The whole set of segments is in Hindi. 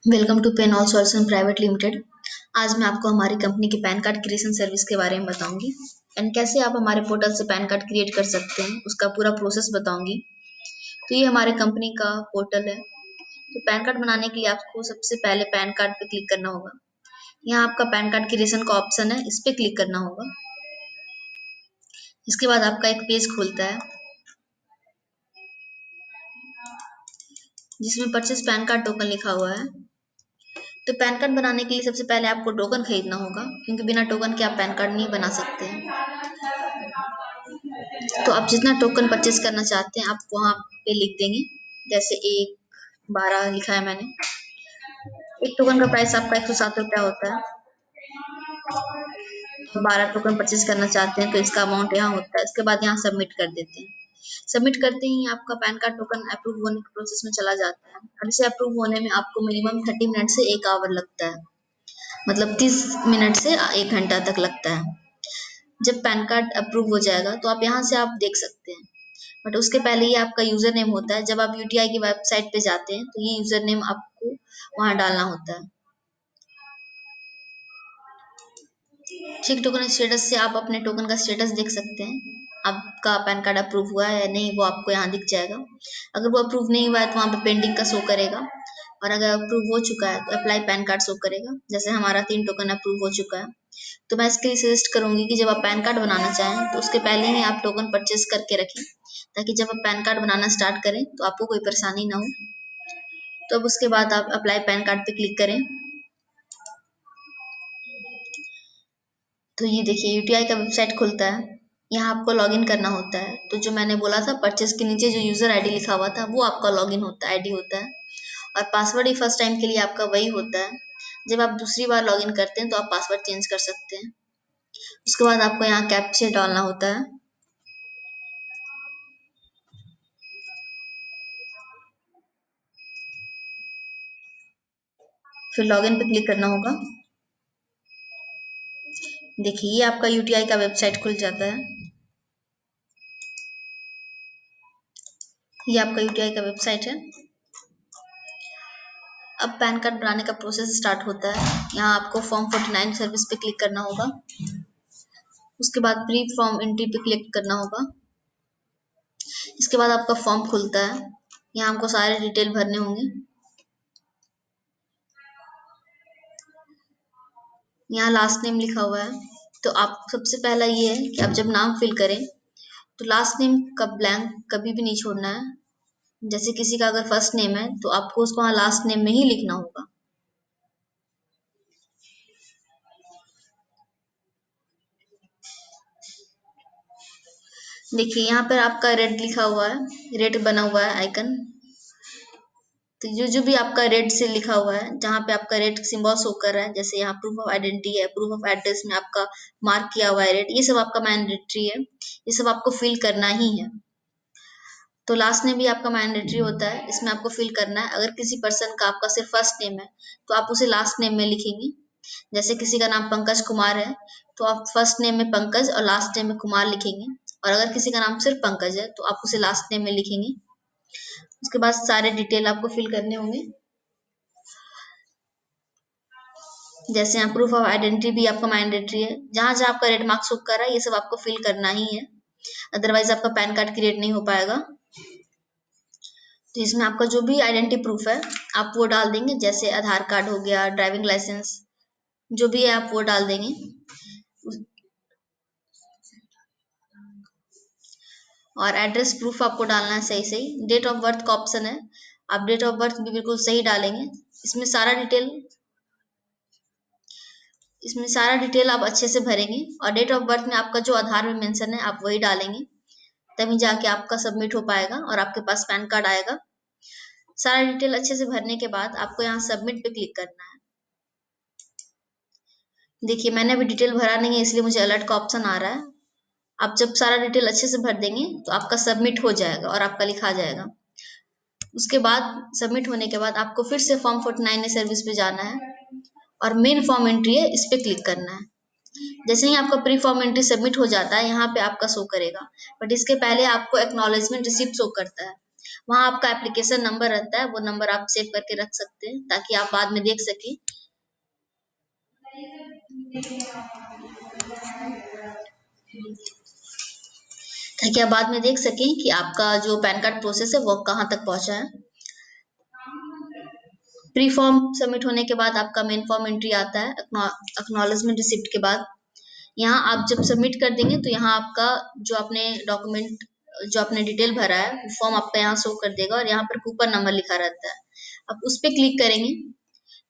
Welcome to Pen All Solution Private Limited. आज मैं आपको हमारी कंपनी की पैन कार्ड क्रिएशन सर्विस के बारे में बताऊंगी एंड कैसे आप हमारे पोर्टल से पैन कार्ड क्रिएट कर सकते हैं, उसका पूरा प्रोसेस बताऊंगी। तो ये हमारे कंपनी का पोर्टल है। तो पैन कार्ड बनाने के लिए आपको सबसे पहले पैन कार्ड पे क्लिक करना होगा। यहाँ आपका पैन कार्ड क्रिएशन का ऑप्शन है, इस पे क्लिक करना होगा। इसके बाद आपका एक पेज खुलता है जिसमें परचेस पैन कार्ड टोकन लिखा हुआ है। तो पैन कार्ड बनाने के लिए सबसे पहले आपको टोकन खरीदना होगा, क्योंकि बिना टोकन के आप पैन कार्ड नहीं बना सकते हैं। तो आप जितना टोकन परचेस करना चाहते हैं आप वहाँ पे लिख देंगे। जैसे 1, 12 लिखा है मैंने। एक टोकन का प्राइस आपका 107 रुपया होता है। तो 12 टोकन परचेस करना चाहते हैं तो इसका अमाउंट यहाँ होता है। इसके बाद यहाँ सबमिट कर देते हैं। सबमिट करते ही आपका पैन कार्ड टोकन अप्रूव होने के प्रोसेस में चला जाता है। और इसे अप्रूव होने में आपको मिनिमम 30 मिनट से 1 आवर लगता है, मतलब 30 मिनट से 1 घंटा तक लगता है। जब पैन कार्ड अप्रूव हो जाएगा तो आप यहाँ से आप देख सकते हैं। बट उसके पहले ये आपका यूजर नेम होता है। जब आप यूटीआई की वेबसाइट पे जाते हैं तो ये यूजर नेम आपको वहाँ डालना होता है। चेक टोकन स्टेटस से आप अपने टोकन का स्टेटस देख सकते हैं। आपका पैन कार्ड अप्रूव हुआ है या नहीं वो आपको यहाँ दिख जाएगा। अगर वो अप्रूव नहीं हुआ है तो वहाँ पे पेंडिंग का शो करेगा, और अगर अप्रूव हो चुका है तो अप्लाई पैन कार्ड शो करेगा। जैसे हमारा 3 टोकन अप्रूव हो चुका है। तो मैं इसके लिए सजेस्ट करूंगी कि जब आप पैन कार्ड बनाना चाहें तो उसके पहले ही आप टोकन परचेस करके रखें, ताकि जब आप पैन कार्ड बनाना स्टार्ट करें तो आपको कोई परेशानी ना हो। तो अब उसके बाद आप अप्लाई पैन कार्ड पे क्लिक करें। तो ये देखिए यूटीआई का वेबसाइट खुलता है। यहाँ आपको लॉगिन करना होता है। तो जो मैंने बोला था परचेस के नीचे जो यूजर आईडी लिखा हुआ था वो आपका लॉगिन होता है, आईडी होता है। और पासवर्ड ही फर्स्ट टाइम के लिए आपका वही होता है। जब आप दूसरी बार लॉगिन करते हैं तो आप पासवर्ड चेंज कर सकते हैं। उसके बाद आपको यहाँ कैप्चा डालना होता है। फिर लॉगिन पे क्लिक करना होगा। देखिए ये आपका यूटीआई का वेबसाइट खुल जाता है। ये आपका यूटीआई का वेबसाइट है। अब पैन कार्ड बनाने का प्रोसेस स्टार्ट होता है। यहाँ आपको फॉर्म 49 सर्विस पे क्लिक करना होगा। उसके बाद प्री फॉर्म एंट्री पे क्लिक करना होगा। इसके बाद आपका फॉर्म खुलता है। यहाँ हमको सारे डिटेल भरने होंगे। यहाँ लास्ट नेम लिखा हुआ है। तो आप सबसे पहला ये है कि आप जब नाम फिल करें तो लास्ट नेम का ब्लैंक कभी भी नहीं छोड़ना है। जैसे किसी का अगर फर्स्ट नेम है तो आपको उसको वहाँ लास्ट नेम में ही लिखना होगा। देखिए यहाँ पर आपका रेड लिखा हुआ है, रेड बना हुआ है आइकन। तो जो जो भी आपका रेड से लिखा हुआ है, जहाँ पे आपका रेड सिंबल शो कर रहा है, जैसे यहाँ प्रूफ ऑफ आइडेंटिटी है, प्रूफ ऑफ एड्रेस में आपका मार्क किया हुआ है रेड, ये सब आपका मैंडेटरी है। ये सब आपको फिल करना ही है। तो लास्ट नेम भी आपका मैंडेटरी होता है, इसमें आपको फिल करना है। अगर किसी पर्सन का आपका सिर्फ फर्स्ट नेम है तो आप उसे लास्ट नेम में लिखेंगे। जैसे किसी का नाम पंकज कुमार है तो आप फर्स्ट नेम में पंकज और लास्ट नेम में कुमार लिखेंगे। और अगर किसी का नाम सिर्फ पंकज है तो आप उसे लास्ट नेम में लिखेंगे। उसके बाद सारे डिटेल आपको फिल करने होंगे। जैसे यहाँ प्रूफ ऑफ आइडेंटिटी भी आपका मैंडेटरी है। जहां जहां आपका रेड मार्क शो कर रहा है ये सब आपको फिल करना ही है, अदरवाइज आपका पैन कार्ड क्रिएट नहीं हो पाएगा। तो इसमें आपका जो भी आइडेंटिटी प्रूफ है आप वो डाल देंगे। जैसे आधार कार्ड हो गया, ड्राइविंग लाइसेंस, जो भी है आप वो डाल देंगे। और एड्रेस प्रूफ आपको डालना है सही सही। डेट ऑफ बर्थ का ऑप्शन है, आप डेट ऑफ बर्थ भी बिल्कुल सही डालेंगे। इसमें सारा डिटेल इसमें सारा डिटेल आप अच्छे से भरेंगे। और डेट ऑफ बर्थ में आपका जो आधार में मेंशन है आप वही डालेंगे, तभी जाके आपका सबमिट हो पाएगा और आपके पास पैन कार्ड आएगा। सारा डिटेल अच्छे से भरने के बाद आपको यहाँ सबमिट पे क्लिक करना है। देखिए मैंने अभी डिटेल भरा नहीं है इसलिए मुझे अलर्ट का ऑप्शन आ रहा है। आप जब सारा डिटेल अच्छे से भर देंगे तो आपका सबमिट हो जाएगा और आपका लिखा जाएगा। उसके बाद सबमिट होने के बाद आपको फिर से फॉर्म 49 सर्विस पे जाना है और मेन फॉर्म एंट्री है, इस पे क्लिक करना है। जैसे ही आपका प्री फॉर्म एंट्री सबमिट हो जाता है यहाँ पे आपका शो करेगा। बट इसके पहले आपको एक्नॉलेजमेंट रिसिप्ट शो करता है। वहाँ आपका एप्लीकेशन नंबर रहता है, वो नंबर आप सेव करके रख सकते हैं ताकि आप बाद में देख सकें। ताकि आप बाद में देख सकें कि आपका जो पैन कार्ड प्रोसेस है वो कहाँ तक पहुँचा है। प्री फॉर्म सबमिट होने के बाद आपका मेन फॉर्म एंट्री आता है एक्नॉलेजमेंट रिसिप्ट के बाद। यहाँ आप जब सबमिट कर देंगे तो यहाँ आपका जो आपने डॉक्यूमेंट जो आपने डिटेल भरा है वो फॉर्म आपका यहाँ शो कर देगा और यहाँ पर कूपन नंबर लिखा रहता है। आप उस पर क्लिक करेंगे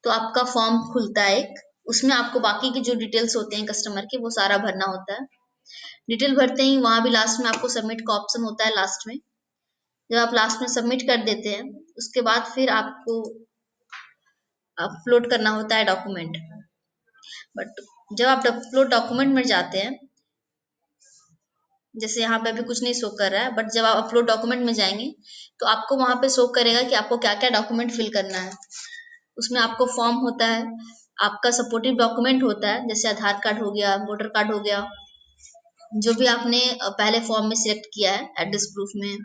तो आपका फॉर्म खुलता है एक, उसमें आपको बाकी के जो डिटेल्स होते हैं कस्टमर के वो सारा भरना होता है। डिटेल भरते ही वहाँ भी लास्ट में आपको सबमिट का ऑप्शन होता है लास्ट में। जब आप लास्ट में सबमिट कर देते हैं उसके बाद फिर आपको अपलोड करना होता है डॉक्यूमेंट। बट जब आप अपलोड डॉक्यूमेंट में जाते हैं, जैसे यहाँ पे अभी कुछ नहीं शो कर रहा है, बट जब आप अपलोड डॉक्यूमेंट में जाएंगे तो आपको वहाँ पे शो करेगा कि आपको क्या क्या डॉक्यूमेंट फिल करना है। उसमें आपको फॉर्म होता है, आपका सपोर्टिव डॉक्यूमेंट होता है, जैसे आधार कार्ड हो गया, वोटर कार्ड हो गया, जो भी आपने पहले फॉर्म में सिलेक्ट किया है एड्रेस प्रूफ में,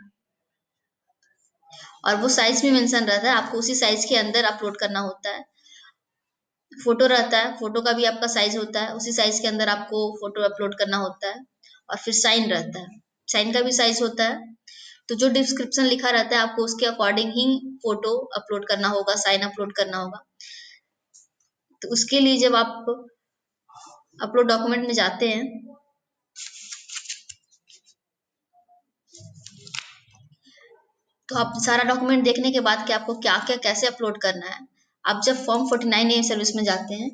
और वो साइज भी मेंशन रहता है, आपको उसी साइज के अंदर अपलोड करना होता है। फोटो रहता है, फोटो का भी आपका साइज होता है, उसी साइज के अंदर आपको फोटो अपलोड करना होता है। और फिर साइन रहता है, साइन का भी साइज होता है। तो जो डिस्क्रिप्शन लिखा रहता है आपको उसके अकॉर्डिंग ही फोटो अपलोड करना होगा, साइन अपलोड करना होगा। तो उसके लिए जब आप अपलोड डॉक्यूमेंट में जाते हैं तो आप सारा डॉक्यूमेंट देखने के बाद कि आपको क्या क्या कैसे अपलोड करना है, आप जब फॉर्म 49A सर्विस में जाते हैं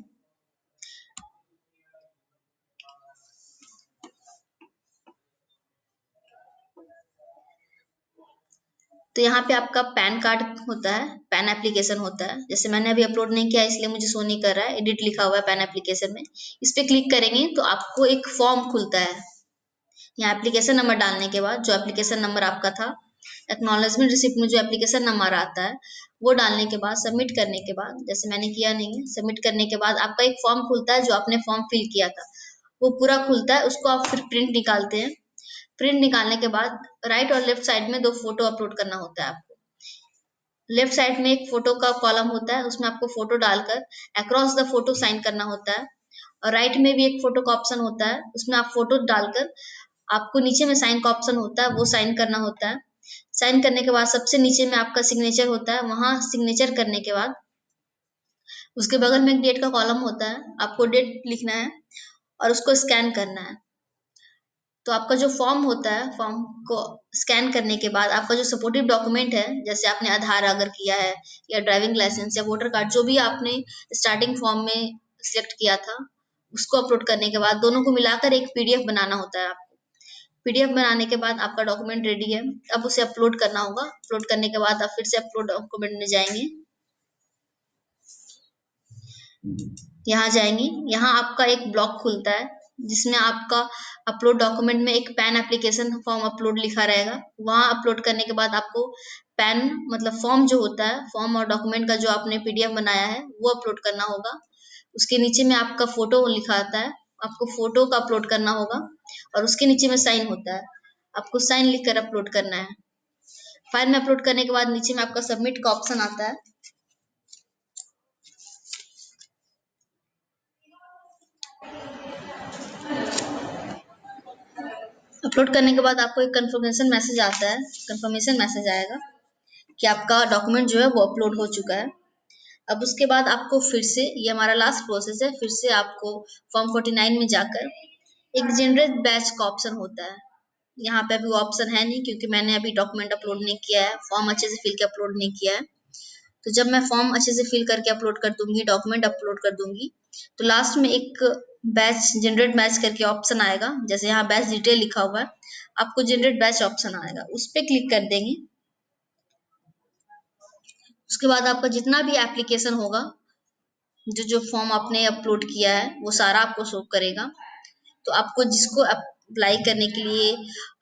तो यहाँ पे आपका पैन कार्ड होता है, पैन एप्लीकेशन होता है। जैसे मैंने अभी अपलोड नहीं किया इसलिए मुझे शो नहीं कर रहा है, एडिट लिखा हुआ है पैन एप्लीकेशन में। इस पे क्लिक करेंगे तो आपको एक फॉर्म खुलता है। यहाँ एप्लीकेशन नंबर डालने के बाद जो एप्लीकेशन नंबर आपका था, एक्नॉलेजमेंट रिसिप्ट में जो एप्लीकेशन नंबर आता है वो डालने के बाद सबमिट करने के बाद, जैसे मैंने किया नहीं है, सबमिट करने के बाद आपका एक फॉर्म खुलता है जो आपने फॉर्म फिल किया था वो पूरा खुलता है। उसको आप फिर प्रिंट निकालते हैं। प्रिंट निकालने के बाद राइट और लेफ्ट साइड में 2 फोटो अपलोड करना होता है आपको। लेफ्ट साइड में एक फोटो का कॉलम होता है, उसमें आपको फोटो डालकर अक्रॉस द फोटो साइन करना होता है। और राइट में भी एक फोटो का ऑप्शन होता है, उसमें आप फोटो डालकर आपको नीचे में साइन का ऑप्शन होता है, वो साइन करना होता है। साइन करने के बाद सबसे नीचे में आपका सिग्नेचर होता है, वहां सिग्नेचर करने के बाद उसके बगल में एक डेट का कॉलम होता है, आपको डेट लिखना है और उसको स्कैन करना है। तो आपका जो फॉर्म होता है, फॉर्म को स्कैन करने के बाद आपका जो सपोर्टिव डॉक्यूमेंट है, जैसे आपने आधार अगर किया है या ड्राइविंग लाइसेंस या वोटर कार्ड, जो भी आपने स्टार्टिंग फॉर्म में सिलेक्ट किया था, उसको अपलोड करने के बाद दोनों को मिलाकर एक पीडीएफ बनाना होता है आपको। पीडीएफ बनाने के बाद आपका डॉक्यूमेंट रेडी है, अब उसे अपलोड करना होगा। अपलोड करने के बाद आप फिर से अपलोड डॉक्यूमेंट में जाएंगे, यहाँ जाएंगे, यहाँ आपका एक ब्लॉक खुलता है जिसमें आपका अपलोड डॉक्यूमेंट में एक पैन एप्लीकेशन फॉर्म अपलोड लिखा रहेगा। वहां अपलोड करने के बाद आपको पैन मतलब फॉर्म जो होता है, फॉर्म और डॉक्यूमेंट का जो आपने पीडीएफ बनाया है वो अपलोड करना होगा। उसके नीचे में आपका फोटो लिखा आता है, आपको फोटो का अपलोड करना होगा। और उसके नीचे में साइन होता है, आपको साइन लिखकर अपलोड करना है। फाइल में अपलोड करने के बाद नीचे में आपका सबमिट का ऑप्शन आता है। अपलोड करने के बाद आपको एक कंफर्मेशन मैसेज आता है, कंफर्मेशन मैसेज आएगा कि आपका डॉक्यूमेंट जो है वो अपलोड हो चुका है। अब उसके बाद आपको फिर से, ये हमारा लास्ट प्रोसेस है, फिर से आपको फॉर्म 49 में जाकर एक जनरेट बैच का ऑप्शन होता है। यहाँ पे अभी वो ऑप्शन है नहीं क्योंकि मैंने अभी डॉक्यूमेंट अपलोड नहीं किया है, फॉर्म अच्छे से फिल के अपलोड नहीं किया है। तो जब मैं फॉर्म अच्छे से फिल करके अपलोड कर दूंगी, डॉक्यूमेंट अपलोड कर दूंगी, तो लास्ट में एक बैच जनरेट बैच करके ऑप्शन आएगा। जैसे यहाँ बैच डिटेल लिखा हुआ है, आपको जनरेट बैच ऑप्शन आएगा, उस पर क्लिक कर देंगे। उसके बाद आपका जितना भी एप्लीकेशन होगा, जो जो फॉर्म आपने अपलोड किया है वो सारा आपको शो करेगा। तो आपको जिसको अप्लाई करने के लिए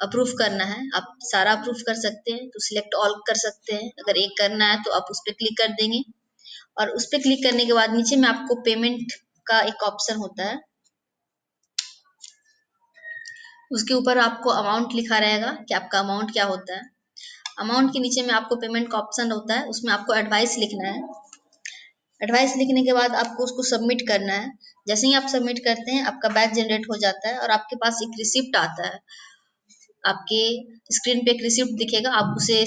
अप्रूव करना है, आप सारा अप्रूव कर सकते हैं। तो सिलेक्ट ऑल कर सकते हैं, अगर एक करना है तो आप उस पर क्लिक कर देंगे। और उस पर क्लिक करने के बाद नीचे में आपको पेमेंट का एक ऑप्शन होता है, उसके ऊपर आपको अमाउंट लिखा रहेगा कि आपका अमाउंट क्या होता है। अमाउंट के नीचे में आपको पेमेंट का ऑप्शन होता है, उसमें आपको एडवाइस लिखना है। एडवाइस लिखने के बाद आपको उसको सबमिट करना है। जैसे ही आप सबमिट करते हैं आपका बैच जनरेट हो जाता है और आपके पास एक रिसिप्ट आता है। आपके स्क्रीन पे एक रिसिप्ट दिखेगा, आप उसे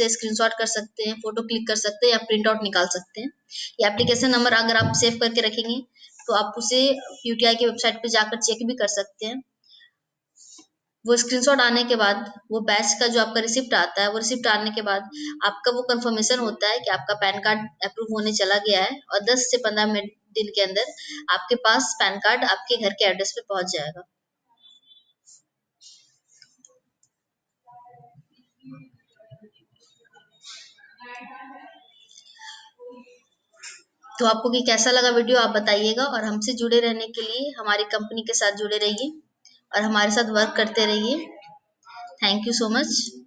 स्क्रीनशॉट कर सकते हैं, फोटो क्लिक कर सकते हैं या प्रिंट आउट निकाल सकते हैं। ये एप्लीकेशन नंबर अगर आप सेव करके रखेंगे तो आप उसे यूटीआई की वेबसाइट पे जाकर चेक भी कर सकते हैं। वो स्क्रीनशॉट आने के बाद वो बैच का जो आपका रिसिप्ट आता है, वो रिसिप्ट आने के बाद आपका वो कंफर्मेशन होता है कि आपका पैन कार्ड अप्रूव होने चला गया है और 10 से 15 मिनट दिन के अंदर आपके पास पैन कार्ड आपके घर के एड्रेस पे पहुंच जाएगा। तो आपको कि कैसा लगा वीडियो आप बताइएगा और हमसे जुड़े रहने के लिए हमारी कंपनी के साथ जुड़े रहिए और हमारे साथ वर्क करते रहिए। Thank you so much.